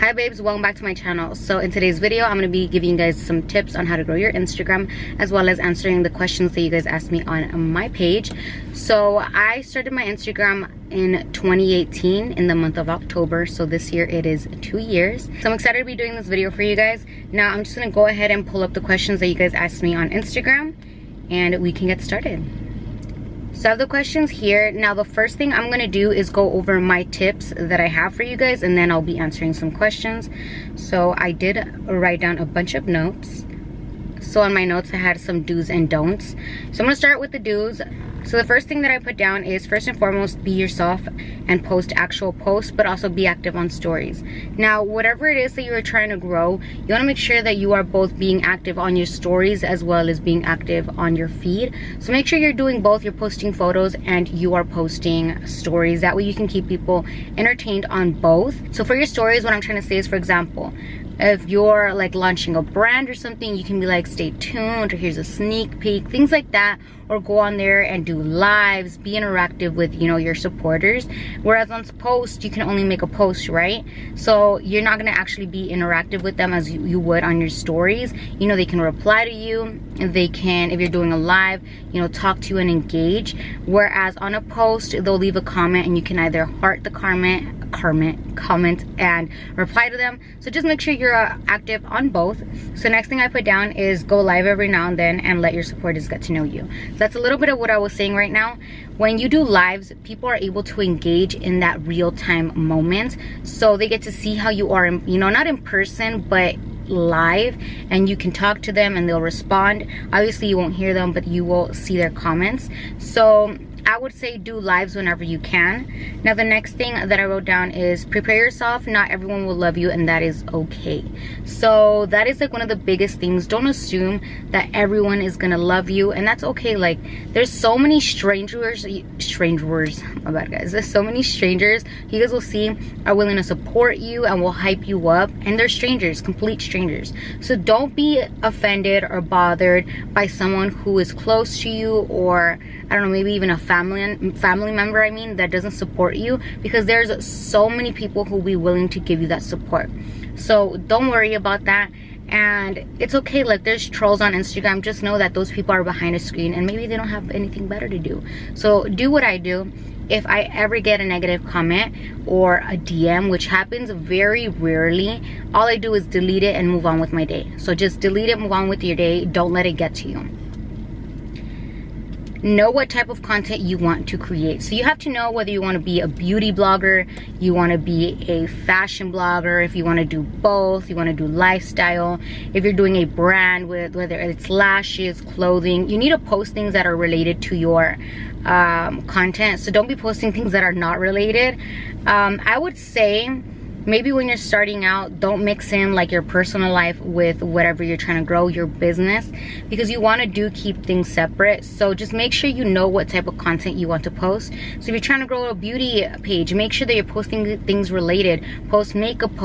Hi babes, welcome back to my channel. So in today's video, I'm going to be giving you guys some tips on how to grow your Instagram, as well as answering the questions that you guys asked me on my page. So I started my Instagram in 2018 in the month of October. So this year it is 2 years. So I'm excited to be doing this video for you guys. Now I'm just going to go ahead and pull up the questions that you guys asked me on Instagram and we can get started. So I have the questions here. Now the first thing I'm gonna do is go over my tips that I have for you guys, and then I'll be answering some questions. So I did write down a bunch of notes. So on my notes I had some do's and don'ts. So I'm gonna start with the do's. So the first thing that I put down is, first and foremost, be yourself and post actual posts, but also be active on stories. Now, whatever it is that you are trying to grow, you want to make sure that you are both being active on your stories as well as being active on your feed. So make sure you're doing both. You're posting photos and you are posting stories. That way you can keep people entertained on both. So for your stories, what I'm trying to say is, for example, if you're like launching a brand or something, you can be like, stay tuned, or here's a sneak peek, things like that. Or go on there and do lives, be interactive with, you know, your supporters. Whereas on post, you can only make a post, right? So you're not gonna actually be interactive with them as you would on your stories. You know, they can reply to you, and they can, if you're doing a live, you know, talk to you and engage. Whereas on a post, they'll leave a comment and you can either heart the comment and reply to them. So just make sure you're active on both. So next thing I put down is go live every now and then and let your supporters get to know you. So that's a little bit of what I was saying right now. When you do lives, people are able to engage in that real-time moment. So they get to see how you are, you know, not in person, but live, and you can talk to them and they'll respond. Obviously you won't hear them, but you will see their comments. So I would say do lives whenever you can. Now the next thing that I wrote down is prepare yourself. Not everyone will love you, and that is okay. So that is like one of the biggest things. Don't assume that everyone is gonna love you, and that's okay. Like, there's so many strangers, my bad guys, there's so many strangers you guys will see are willing to support you and will hype you up, and they're strangers, complete strangers. So don't be offended or bothered by someone who is close to you, or I don't know, maybe even a family member, I mean, that doesn't support you, because there's so many people who will be willing to give you that support. So don't worry about that. And it's okay, like, there's trolls on Instagram. Just know that those people are behind a screen and maybe they don't have anything better to do. So do what I do. If I ever get a negative comment or a DM, which happens very rarely, all I do is delete it and move on with my day. So just delete it, move on with your day. Don't let it get to you. Know what type of content you want to create. So you have to know whether you want to be a beauty blogger, you want to be a fashion blogger, if you want to do both, you want to do lifestyle, if you're doing a brand, with whether it's lashes, clothing. You need to post things that are related to your content. So don't be posting things that are not related. I would say maybe when you're starting out, don't mix in like your personal life with whatever you're trying to grow, your business, because you want to keep things separate. So just make sure you know what type of content you want to post. So if you're trying to grow a beauty page, make sure that you're posting things related. Post makeup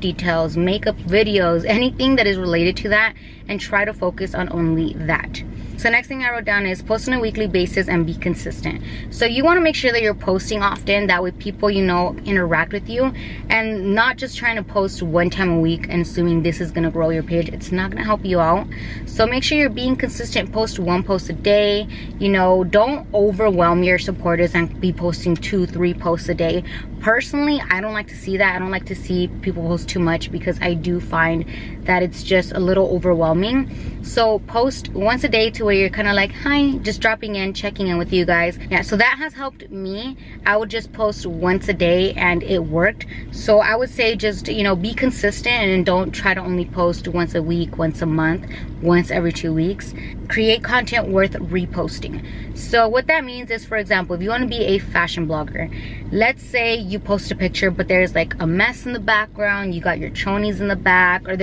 details, makeup videos, anything that is related to that, and try to focus on only that. So next thing I wrote down is post on a weekly basis and be consistent. So you want to make sure that you're posting often. That way people, you know, interact with you, and not just trying to post one time a week and assuming this is going to grow your page. It's not going to help you out. So make sure you're being consistent. Post one post a day. You know, don't overwhelm your supporters and be posting 2-3 posts a day. Personally, I don't like to see that. I don't like to see people post too much, because I do find that it's just a little overwhelming. So post once a day to where you're kind of like, hi, just dropping in, checking in with you guys. Yeah, so that has helped me. I would just post once a day and it worked. So I would say just, you know, be consistent and don't try to only post once a week, once a month, once every 2 weeks. Create content worth reposting. So what that means is, for example, if you want to be a fashion blogger, let's say you post a picture but there's like a mess in the background, you got your chonies in the back, or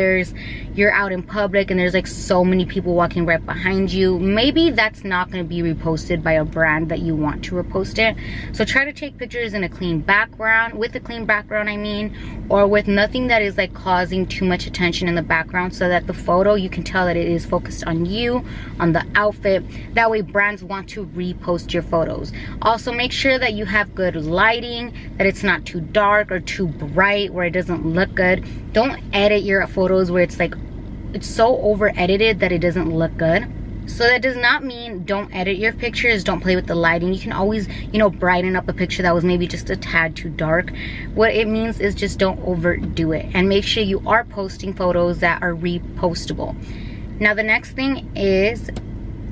you're out in public and there's like so many people walking right behind you. Maybe that's not going to be reposted by a brand that you want to repost it. So try to take pictures in a clean background, with a clean background I mean, or with nothing that is like causing too much attention in the background, so that the photo, you can tell that it is focused on you, on the outfit. That way brands want to repost your photos. Also make sure that you have good lighting, that it's not too dark or too bright where it doesn't look good. Don't edit your photos where it's like it's so over edited that it doesn't look good. So that does not mean don't edit your pictures, don't play with the lighting. You can always, you know, brighten up a picture that was maybe just a tad too dark. What it means is just don't overdo it, and make sure you are posting photos that are repostable. Now the next thing is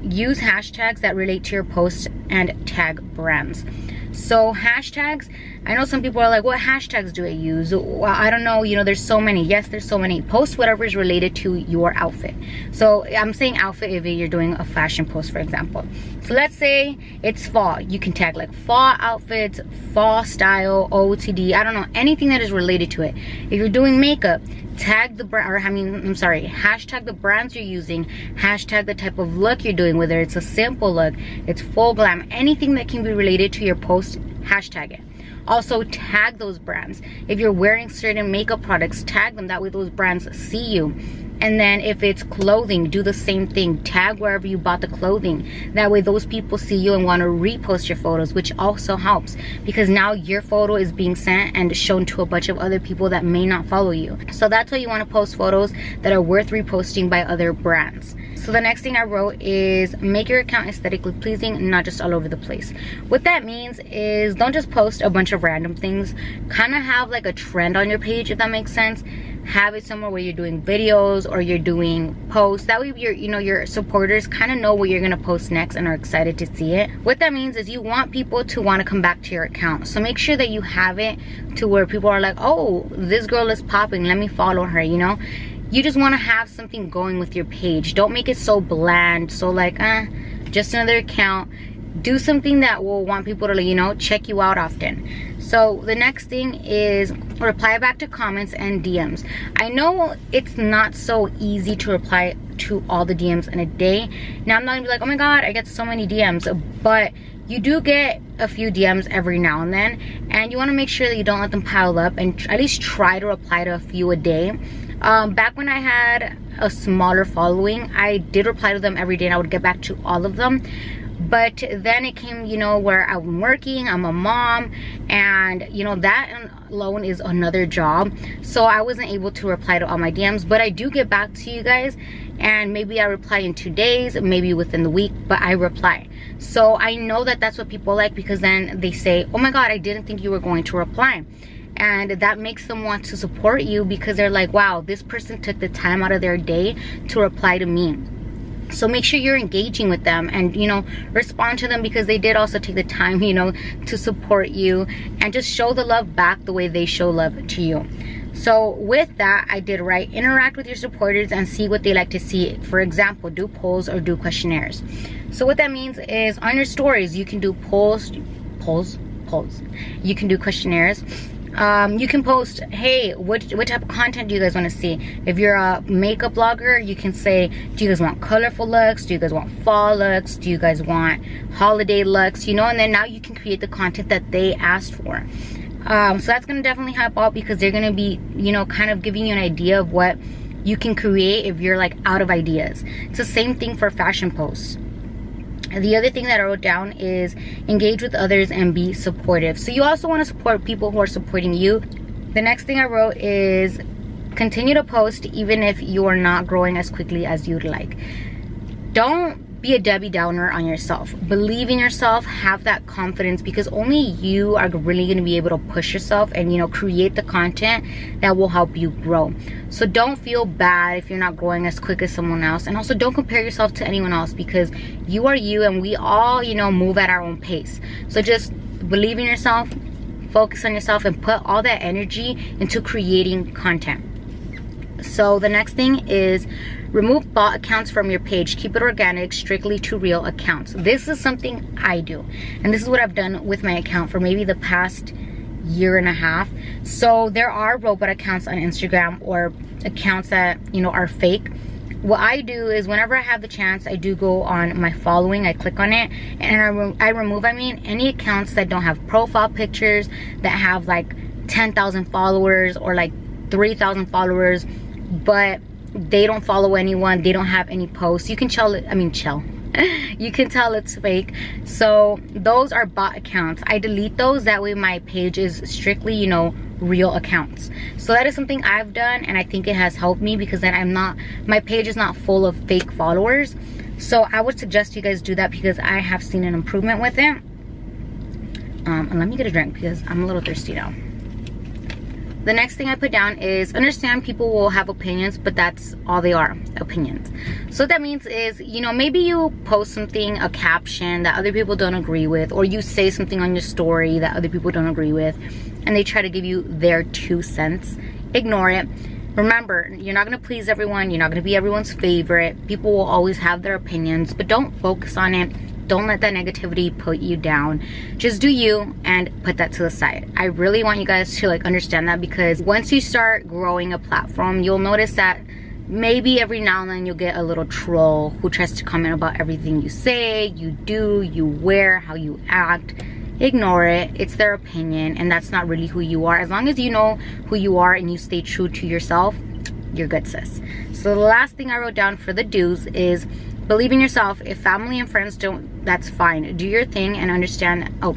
use hashtags that relate to your post and tag brands. So hashtags, I know some people are like, what hashtags do I use? Well, I don't know, you know, there's so many. Yes, there's so many. Post whatever is related to your outfit. So I'm saying outfit if you're doing a fashion post, for example. So let's say it's fall. You can tag like fall outfits, fall style, OOTD, I don't know, anything that is related to it. If you're doing makeup, tag the brand, or hashtag the brands you're using, hashtag the type of look you're doing, whether it's a simple look, it's full glam, anything that can be related to your post, hashtag it. Also tag those brands. If you're wearing certain makeup products, tag them, that way those brands see you. And then if it's clothing, do the same thing. Tag wherever you bought the clothing. That way those people see you and want to repost your photos, which also helps because now your photo is being sent and shown to a bunch of other people that may not follow you. So that's why you want to post photos that are worth reposting by other brands. So the next thing I wrote is make your account aesthetically pleasing, not just all over the place. What that means is don't just post a bunch of random things. Kind of have like a trend on your page, if that makes sense. Have it somewhere where you're doing videos or you're doing posts. That way your supporters kind of know what you're gonna post next and are excited to see it. What that means is you want people to want to come back to your account. So make sure that you have it to where people are like, oh, this girl is popping, let me follow her, you know? You just want to have something going with your page. Don't make it so bland, so like, just another account. Do something that will want people to, you know, check you out often. So the next thing is reply back to comments and DMs. I know it's not so easy to reply to all the DMs in a day. Now I'm not gonna be like, oh my god, I get so many DMs, but you do get a few DMs every now and then, and you want to make sure that you don't let them pile up, and at least try to reply to a few a day. Back when I had a smaller following, I did reply to them every day and I would get back to all of them. But then it came, you know, where I'm working, I'm a mom, and you know, that alone is another job. So I wasn't able to reply to all my DMs, but I do get back to you guys, and maybe I reply in 2 days, maybe within the week, but I reply. So I know that that's what people like, because then they say, oh my god, I didn't think you were going to reply. And that makes them want to support you because they're like, wow, this person took the time out of their day to reply to me. So make sure you're engaging with them and, you know, respond to them because they did also take the time, you know, to support you, and just show the love back the way they show love to you. So with that, I did write, interact with your supporters and see what they like to see. For example, do polls or do questionnaires. So what that means is on your stories, you can do polls. You can do questionnaires. You can post, hey, what type of content do you guys want to see? If you're a makeup blogger, you can say, do you guys want colorful looks? Do you guys want fall looks? Do you guys want holiday looks? You know, and then now you can create the content that they asked for. So that's going to definitely help out because they're going to be, you know, kind of giving you an idea of what you can create if you're like out of ideas. It's the same thing for fashion posts. The other thing that I wrote down is engage with others and be supportive. So you also want to support people who are supporting you. The next thing I wrote is continue to post even if you are not growing as quickly as you'd like. Don't be a Debbie Downer on yourself. Believe in yourself, have that confidence, because only you are really going to be able to push yourself and, you know, create the content that will help you grow. So don't feel bad if you're not growing as quick as someone else, and also don't compare yourself to anyone else because you are you and we all, you know, move at our own pace. So just believe in yourself, focus on yourself, and put all that energy into creating content. So the next thing is remove bot accounts from your page. Keep it organic, strictly to real accounts. This is something I do, and this is what I've done with my account for maybe the past year and a half. So there are robot accounts on Instagram or accounts that, you know, are fake. What I do is whenever I have the chance, I do go on my following, I click on it, and I remove any accounts that don't have profile pictures, that have like 10,000 followers or like 3,000 followers, but they don't follow anyone, they don't have any posts. You can chill. You can tell it's fake. So those are bot accounts. I delete those, that way my page is strictly, you know, real accounts. So that is something I've done, and I think it has helped me, because then my page is not full of fake followers. So I would suggest you guys do that, because I have seen an improvement with it. And let me get a drink because I'm a little thirsty now. The next thing I put down is understand people will have opinions, but that's all they are, opinions. So what that means is, you know, maybe you post something, a caption that other people don't agree with, or you say something on your story that other people don't agree with, and they try to give you their 2 cents. Ignore it. Remember, you're not going to please everyone. You're not going to be everyone's favorite. People will always have their opinions, but don't focus on it. Don't let that negativity put you down. Just do you and put that to the side. I really want you guys to like understand that, because once you start growing a platform, you'll notice that maybe every now and then you'll get a little troll who tries to comment about everything you say, you do, you wear, how you act. Ignore it. It's their opinion, and that's not really who you are. As long as you know who you are and you stay true to yourself, you're good, sis. So the last thing I wrote down for the do's is believe in yourself. If family and friends don't, that's fine. Do your thing and understand. Oh,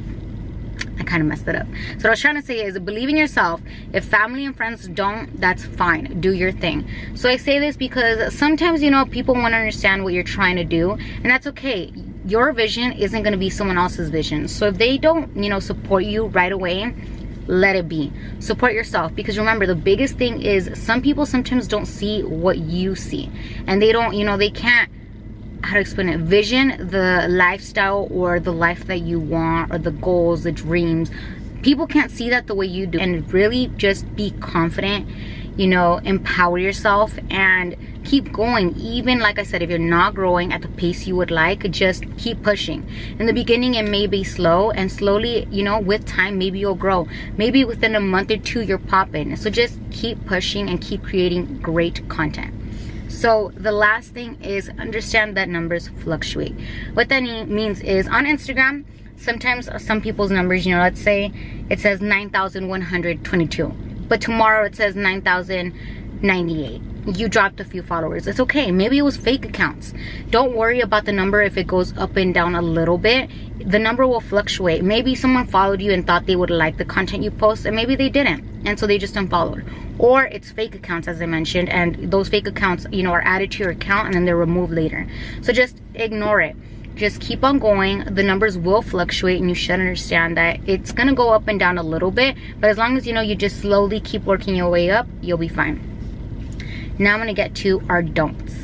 I kind of messed it up. So what I was trying to say is believe in yourself. If family and friends don't, that's fine. Do your thing. So I say this because sometimes, you know, people want to understand what you're trying to do, and that's okay. Your vision isn't going to be someone else's vision. So if they don't, you know, support you right away, let it be. Support yourself, because remember, the biggest thing is some people sometimes don't see what you see, and they don't, you know, they can't, how to explain it, vision the lifestyle or the life that you want, or the goals, the dreams. People can't see that the way you do. And really just be confident, you know, empower yourself and keep going. Even like I said, if you're not growing at the pace you would like, just keep pushing. In the beginning it may be slow, and slowly, you know, with time maybe you'll grow. Maybe within a month or 2 you're popping. So just keep pushing and keep creating great content. So the last thing is understand that numbers fluctuate. What that means is on Instagram, sometimes some people's numbers, you know, let's say it says 9,122, but tomorrow it says 9,098. You dropped a few followers. It's okay. Maybe it was fake accounts. Don't worry about the number if it goes up and down a little bit. The number will fluctuate. Maybe someone followed you and thought they would like the content you post, and maybe they didn't, and so they just unfollowed. Or it's fake accounts, as I mentioned, and those fake accounts, you know, are added to your account and then they're removed later. So just ignore it. Just keep on going. The numbers will fluctuate, and you should understand that it's gonna go up and down a little bit, but as long as, you know, you just slowly keep working your way up, you'll be fine. Now I'm gonna get to our don'ts.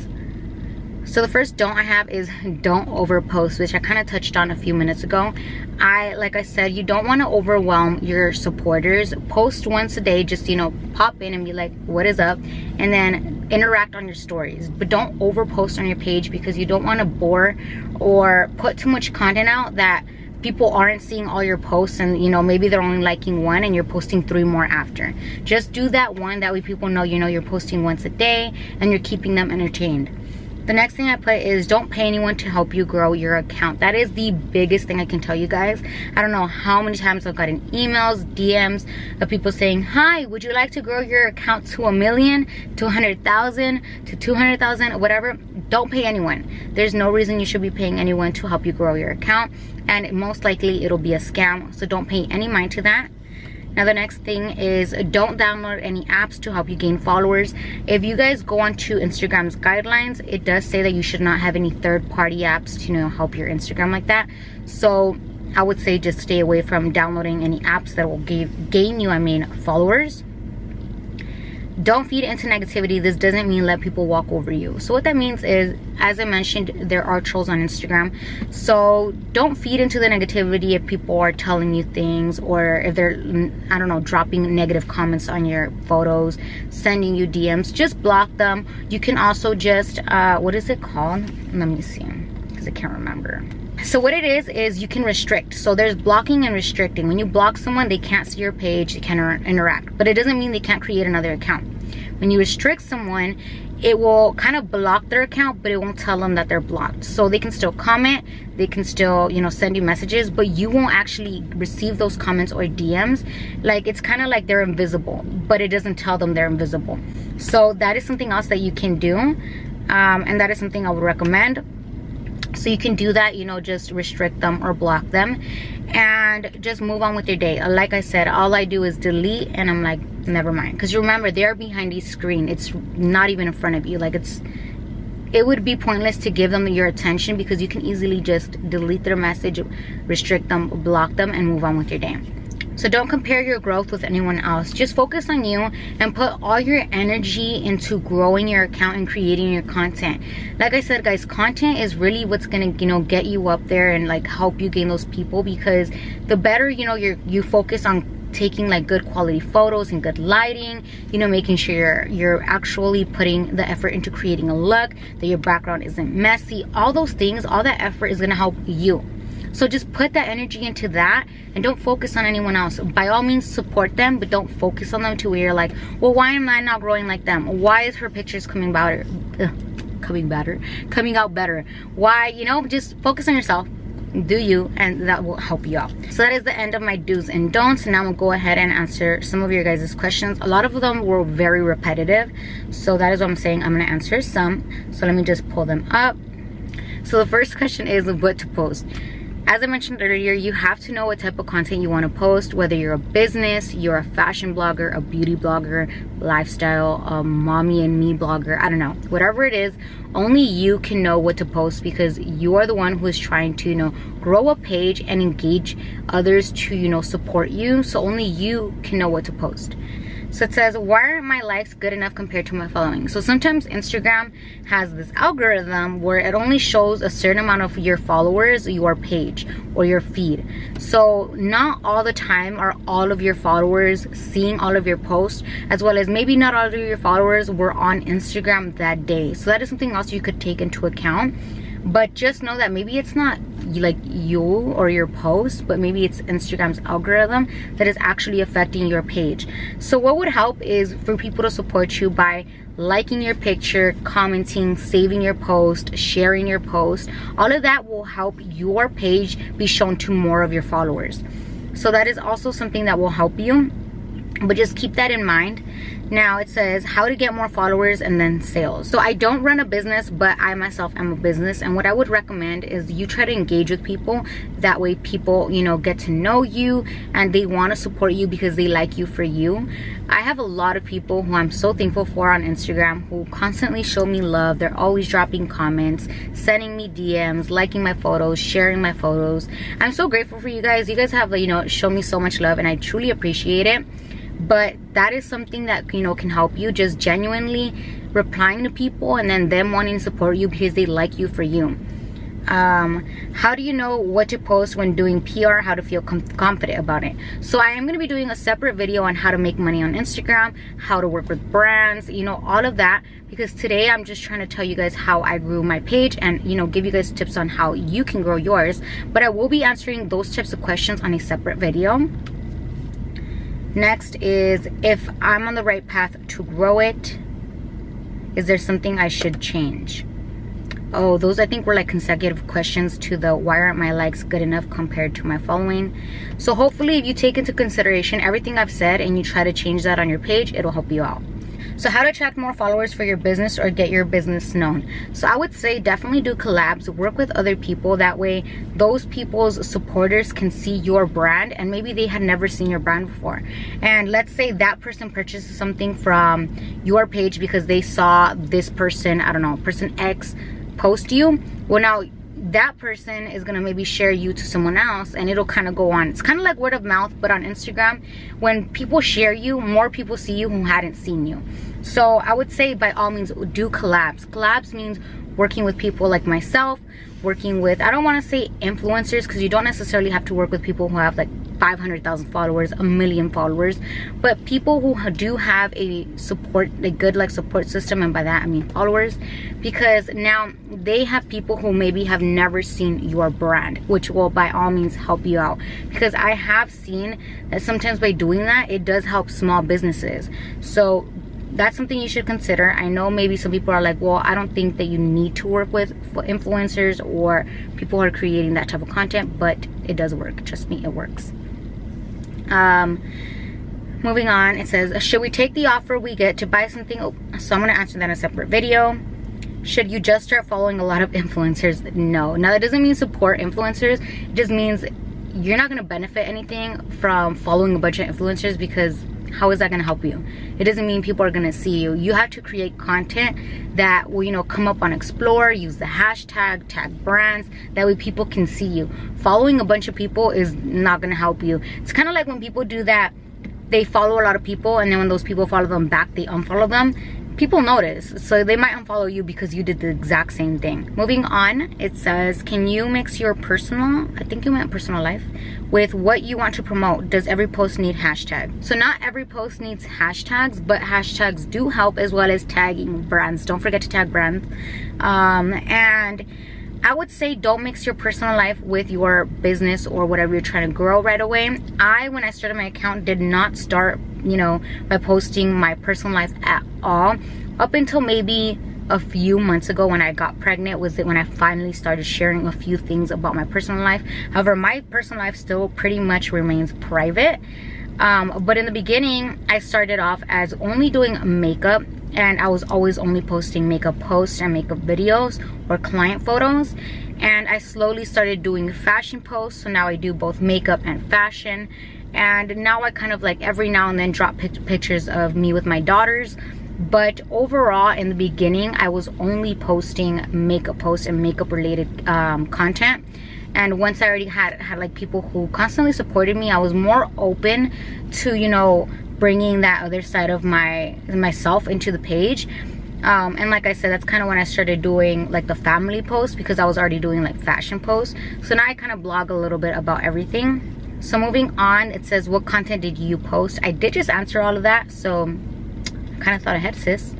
So the first don't I have is don't overpost, which I kind of touched on a few minutes ago. Like I said, you don't want to overwhelm your supporters. Post once a day. Just, you know, pop in and be like, what is up? And then interact on your stories. But don't overpost on your page, because you don't want to bore or put too much content out that people aren't seeing all your posts, and, you know, maybe they're only liking one and you're posting 3 more after. Just do that one. That way people know, you know, you're posting once a day and you're keeping them entertained. The next thing I put is don't pay anyone to help you grow your account. That is the biggest thing I can tell you guys. I don't know how many times I've gotten emails, DMs of people saying, hi, would you like to grow your account to 1 million, to 100,000, to 200,000, whatever? Don't pay anyone. There's no reason you should be paying anyone to help you grow your account, and most likely it'll be a scam. So don't pay any mind to that. Now the next thing is don't download any apps to help you gain followers. If you guys go onto Instagram's guidelines, it does say that you should not have any third-party apps to, you know, help your Instagram like that. So I would say just stay away from downloading any apps that will gain you, followers. Don't feed into negativity. This doesn't mean let people walk over you. So what that means is, as I mentioned, there are trolls on Instagram. So don't feed into the negativity if people are telling you things, or if they're, I don't know, dropping negative comments on your photos, sending you DMs. Just block them. You can also just, what is it called? Let me see, because I can't remember. So what it is you can restrict. So there's blocking and restricting. When you block someone, they can't see your page, they can't interact, but it doesn't mean they can't create another account. When you restrict someone, it will kind of block their account, but it won't tell them that they're blocked. So they can still comment, they can still, you know, send you messages, but you won't actually receive those comments or DMs. Like, it's kind of like they're invisible, but it doesn't tell them they're invisible. So that is something else that you can do, and that is something I would recommend. So you can do that, you know, just restrict them or block them and just move on with your day. Like I said, all I do is delete, and I'm like, never mind. Because remember, they're behind a screen. It's not even in front of you. Like, it would be pointless to give them your attention, because you can easily just delete their message, restrict them, block them, and move on with your day. So don't compare your growth with anyone else. Just focus on you and put all your energy into growing your account and creating your content. Like I said, guys, content is really what's gonna, you know, get you up there and like help you gain those people, because the better, you know, you focus on taking like good quality photos and good lighting, you know, making sure you're actually putting the effort into creating a look, that your background isn't messy. All those things, all that effort is gonna help you. So just put that energy into that and don't focus on anyone else. By all means, support them, but don't focus on them to where you're like, well, why am I not growing like them? Why is her pictures coming out better? Why, you know, just focus on yourself. Do you, and that will help you out. So that is the end of my do's and don'ts. Now I'm gonna go ahead and answer some of your guys' questions. A lot of them were very repetitive, so that is what I'm saying. I'm gonna answer some. So let me just pull them up. So the first question is what to post. As I mentioned earlier, you have to know what type of content you want to post, whether you're a business, you're a fashion blogger, a beauty blogger, lifestyle, a mommy and me blogger, I don't know. Whatever it is, only you can know what to post, because you are the one who is trying to, you know, grow a page and engage others to, you know, support you. So only you can know what to post. So it says, why aren't my likes good enough compared to my following? So sometimes Instagram has this algorithm where it only shows a certain amount of your followers, your page, or your feed. So not all the time are all of your followers seeing all of your posts, as well as maybe not all of your followers were on Instagram that day. So that is something else you could take into account. But just know that maybe it's not like you or your post, but maybe it's Instagram's algorithm that is actually affecting your page. So what would help is for people to support you by liking your picture, commenting, saving your post, sharing your post. All of that will help your page be shown to more of your followers. So that is also something that will help you, but just keep that in mind. Now it says how to get more followers and then sales. So I don't run a business, but I myself am a business, and what I would recommend is you try to engage with people. That way people, you know, get to know you and they want to support you because they like you for you. I have a lot of people who I'm so thankful for on Instagram who constantly show me love. They're always dropping comments, sending me DMs, liking my photos, sharing my photos. I'm so grateful for you guys. You guys have, you know, shown me so much love, and I truly appreciate it. But that is something that, you know, can help you, just genuinely replying to people and then them wanting to support you because they like you for you. How do you know what to post when doing PR, how to feel confident about it? So I am going to be doing a separate video on how to make money on Instagram, how to work with brands, you know, all of that, because today I'm just trying to tell you guys how I grew my page and, you know, give you guys tips on how you can grow yours. But I will be answering those types of questions on a separate video. Next is, if I'm on the right path to grow it, is there something I should change? Oh, those I think were like consecutive questions to the why aren't my likes good enough compared to my following. So hopefully if you take into consideration everything I've said and you try to change that on your page, it'll help you out. So how to attract more followers for your business or get your business known. So I would say definitely do collabs, work with other people. That way those people's supporters can see your brand and maybe they had never seen your brand before. And let's say that person purchases something from your page because they saw this person, I don't know, person X post you. Well, now that person is gonna maybe share you to someone else and it'll kind of go on. It's kind of like word of mouth, but on Instagram, when people share you, more people see you who hadn't seen you. So I would say by all means do collabs. Collabs means working with people like myself, working with, I don't want to say influencers, because you don't necessarily have to work with people who have like 500,000 followers, 1 million followers, but people who do have a good like support system, and by that I mean followers, because now they have people who maybe have never seen your brand, which will by all means help you out, because I have seen that sometimes by doing that it does help small businesses. So that's something you should consider. I know maybe some people are like, well, I don't think that you need to work with influencers or people who are creating that type of content, but it does work. Trust me, it works. Moving on, it says, should we take the offer we get to buy something? Oh, so I'm going to answer that in a separate video. Should you just start following a lot of influencers? No. Now that doesn't mean support influencers. It just means you're not going to benefit anything from following a bunch of influencers, because how is that going to help you? It doesn't mean people are going to see you. You have to create content that will, you know, come up on Explore, use the hashtag, tag brands, that way people can see you. Following a bunch of people is not going to help you. It's kind of like when people do that, they follow a lot of people, and then when those people follow them back, they unfollow them. People notice, so they might unfollow you because you did the exact same thing. Moving on, it says, can you mix your personal, I think you meant personal life, with what you want to promote? Does every post need hashtag? So not every post needs hashtags, but hashtags do help, as well as tagging brands. Don't forget to tag brands. And I would say don't mix your personal life with your business or whatever you're trying to grow right away. When I started my account, did not start, you know, by posting my personal life at all. Up until maybe a few months ago when I got pregnant was it when I finally started sharing a few things about my personal life. However, my personal life still pretty much remains private. But in the beginning, I started off as only doing makeup, and I was always only posting makeup posts and makeup videos or client photos. And I slowly started doing fashion posts, so now I do both makeup and fashion. And now I kind of like every now and then drop pictures of me with my daughters. But overall, in the beginning, I was only posting makeup posts and makeup related content. And once I already had like people who constantly supported me, I was more open to, you know, bringing that other side of myself into the page. And like I said, that's kind of when I started doing like the family posts, because I was already doing like fashion posts. So now I kind of blog a little bit about everything. So moving on, it says, what content did you post? I did just answer all of that, so I kind of thought ahead, sis.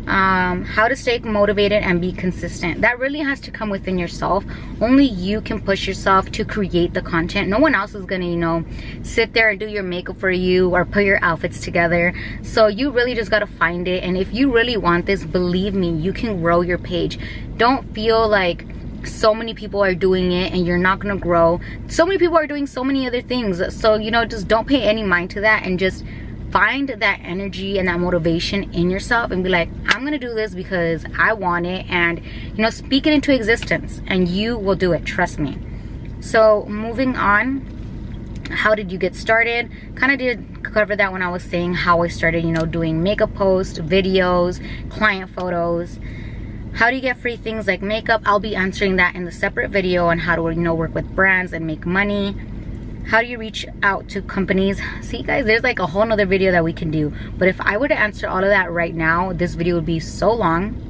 How to stay motivated and be consistent. That really has to come within yourself. Only you can push yourself to create the content. No one else is gonna, you know, sit there and do your makeup for you or put your outfits together. So you really just gotta find it. And if you really want this, believe me, you can grow your page. Don't feel like so many people are doing it and you're not gonna grow. So many people are doing so many other things. So, you know, just don't pay any mind to that, and just find that energy and that motivation in yourself and be like, I'm gonna do this because I want it, and, you know, speak it into existence and you will do it, trust me. So moving on, how did you get started? Kind of did cover that when I was saying how I started, you know, doing makeup posts, videos, client photos. How do you get free things like makeup? I'll be answering that in the separate video on how to, you know, work with brands and make money. How do you reach out to companies? See guys, there's like a whole nother video that we can do, but if I were to answer all of that right now, this video would be so long.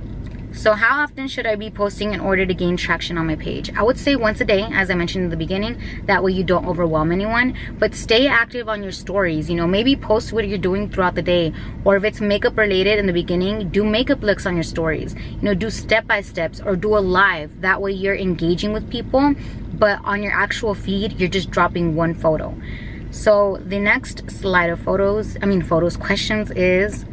So how often should I be posting in order to gain traction on my page? I would say once a day, as I mentioned in the beginning. That way you don't overwhelm anyone. But stay active on your stories. You know, maybe post what you're doing throughout the day. Or if it's makeup related in the beginning, do makeup looks on your stories. You know, do step-by-steps or do a live. That way you're engaging with people. But on your actual feed, you're just dropping one photo. So the next slide of photos questions is,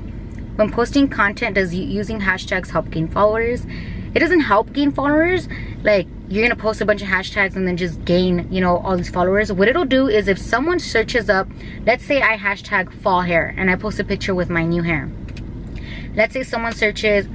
when posting content, does using hashtags help gain followers? It doesn't help gain followers. Like, you're gonna post a bunch of hashtags and then just gain, you know, all these followers. What it'll do is, if someone searches up, let's say I hashtag fall hair and I post a picture with my new hair. Let's say someone searches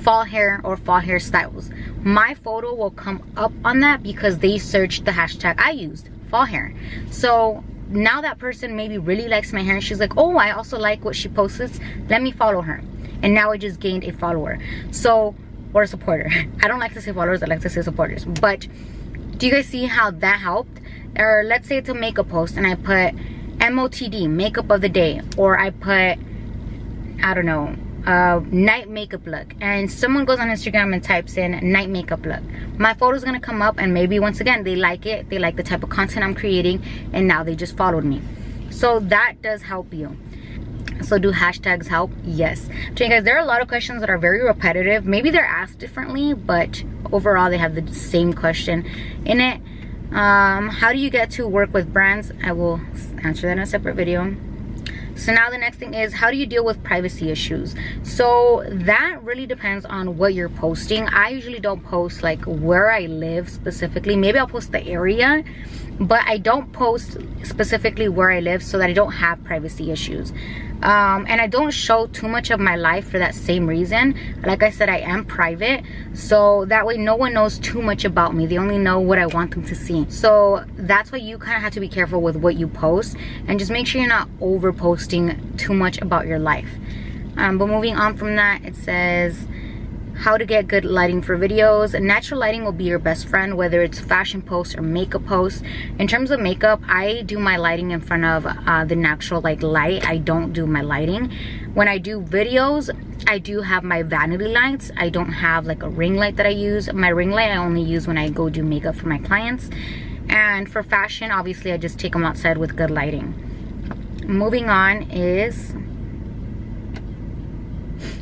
fall hair or fall hairstyles. My photo will come up on that because they searched the hashtag I used, fall hair. So now that person maybe really likes my hair and she's like, oh, I also like what she posts, let me follow her. And now I just gained a follower. So, or a supporter. I don't like to say followers, I like to say supporters. But do you guys see how that helped? Or let's say it's a makeup post and I put MOTD, makeup of the day, or I put, I don't know, night makeup look, and someone goes on Instagram and types in night makeup look. My photo's gonna come up, and maybe once again they like it, they like the type of content I'm creating, and now they just followed me. So that does help you. So do hashtags help? Yes. So you guys, there are a lot of questions that are very repetitive. Maybe they're asked differently, but overall they have the same question in it. How do you get to work with brands? I will answer that in a separate video. So now the next thing is, how do you deal with privacy issues? So that really depends on what you're posting. I usually don't post like where I live specifically. Maybe I'll post the area, but I don't post specifically where I live so that I don't have privacy issues. And I don't show too much of my life for that same reason. Like I said, I am private, so that way no one knows too much about me. They only know what I want them to see. So that's why you kind of have to be careful with what you post, and just make sure you're not over posting too much about your life. But moving on from that, it says how to get good lighting for videos. Natural lighting will be your best friend, whether it's fashion posts or makeup posts. In terms of makeup, I do my lighting in front of the natural like light. I don't do my lighting. When I do videos, I do have my vanity lights. I don't have like a ring light that I use. My ring light I only use when I go do makeup for my clients. And for fashion, obviously I just take them outside with good lighting. Moving on is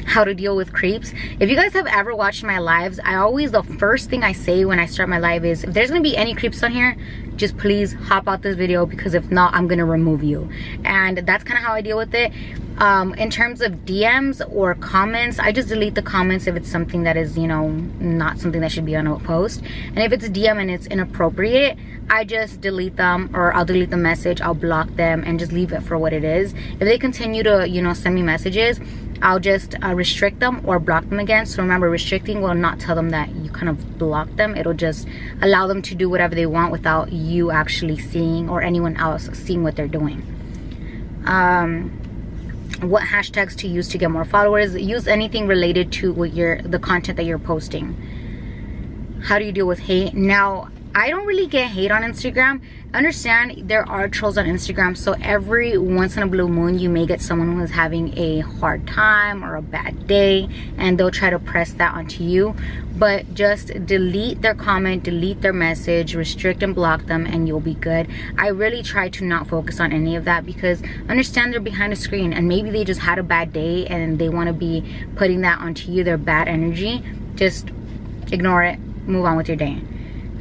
how to deal with creeps. If you guys have ever watched my lives, the first thing I say when I start my live is, if there's gonna be any creeps on here, just please hop out this video, because if not, I'm gonna remove you. And that's kind of how I deal with it. In terms of DMs or comments, I just delete the comments if it's something that is, you know, not something that should be on a post. And if it's a DM and it's inappropriate, I just delete them, or I'll delete the message, I'll block them, and just leave it for what it is. If they continue to, you know, send me messages, I'll just restrict them or block them again. So remember, restricting will not tell them that you kind of blocked them. It'll just allow them to do whatever they want without you actually seeing, or anyone else seeing what they're doing. What hashtags to use to get more followers? Use anything related to what the content that you're posting. How do you deal with hate? Now, I don't really get hate on Instagram. Understand, there are trolls on Instagram, so every once in a blue moon you may get someone who is having a hard time or a bad day, and they'll try to press that onto you. But just delete their comment, delete their message, restrict and block them, and you'll be good. I really try to not focus on any of that, because understand they're behind a screen, and maybe they just had a bad day and they want to be putting that onto you, their bad energy. Just ignore it, move on with your day.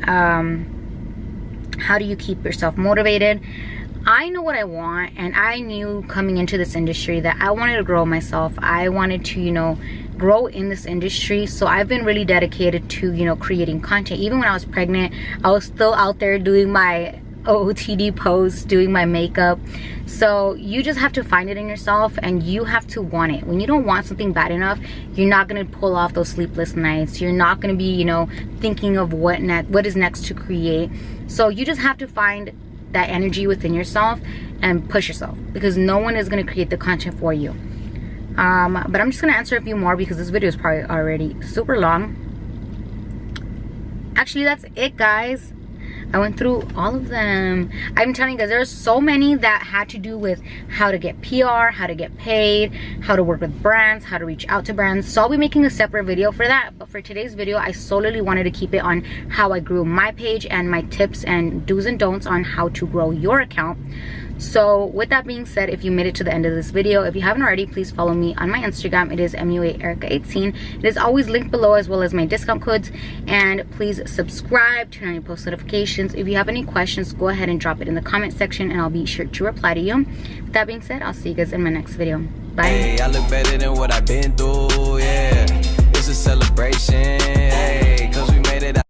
How do you keep yourself motivated? I know what I want, and I knew coming into this industry that I wanted to grow myself. I wanted to, you know, grow in this industry. So I've been really dedicated to, you know, creating content. Even when I was pregnant, I was still out there doing my OOTD posts, doing my makeup. So you just have to find it in yourself, and you have to want it. When you don't want something bad enough, you're not going to pull off those sleepless nights. You're not going to be, you know, thinking of what is next to create. So you just have to find that energy within yourself and push yourself, because no one is going to create the content for you. But I'm just going to answer a few more, because this video is probably already super long. Actually, that's it, guys. I went through all of them. I'm telling you guys, there's so many that had to do with how to get PR, how to get paid, how to work with brands, how to reach out to brands. So I'll be making a separate video for that. But for today's video, I solely wanted to keep it on how I grew my page and my tips and do's and don'ts on how to grow your account. So with that being said, if you made it to the end of this video, if you haven't already, please follow me on my Instagram. It is Muaerika18. It is always linked below, as well as my discount codes. And please subscribe, turn on your post notifications. If you have any questions, go ahead and drop it in the comment section, and I'll be sure to reply to you. With that being said, I'll see you guys in my next video. Bye. Hey, I look better than what I've been.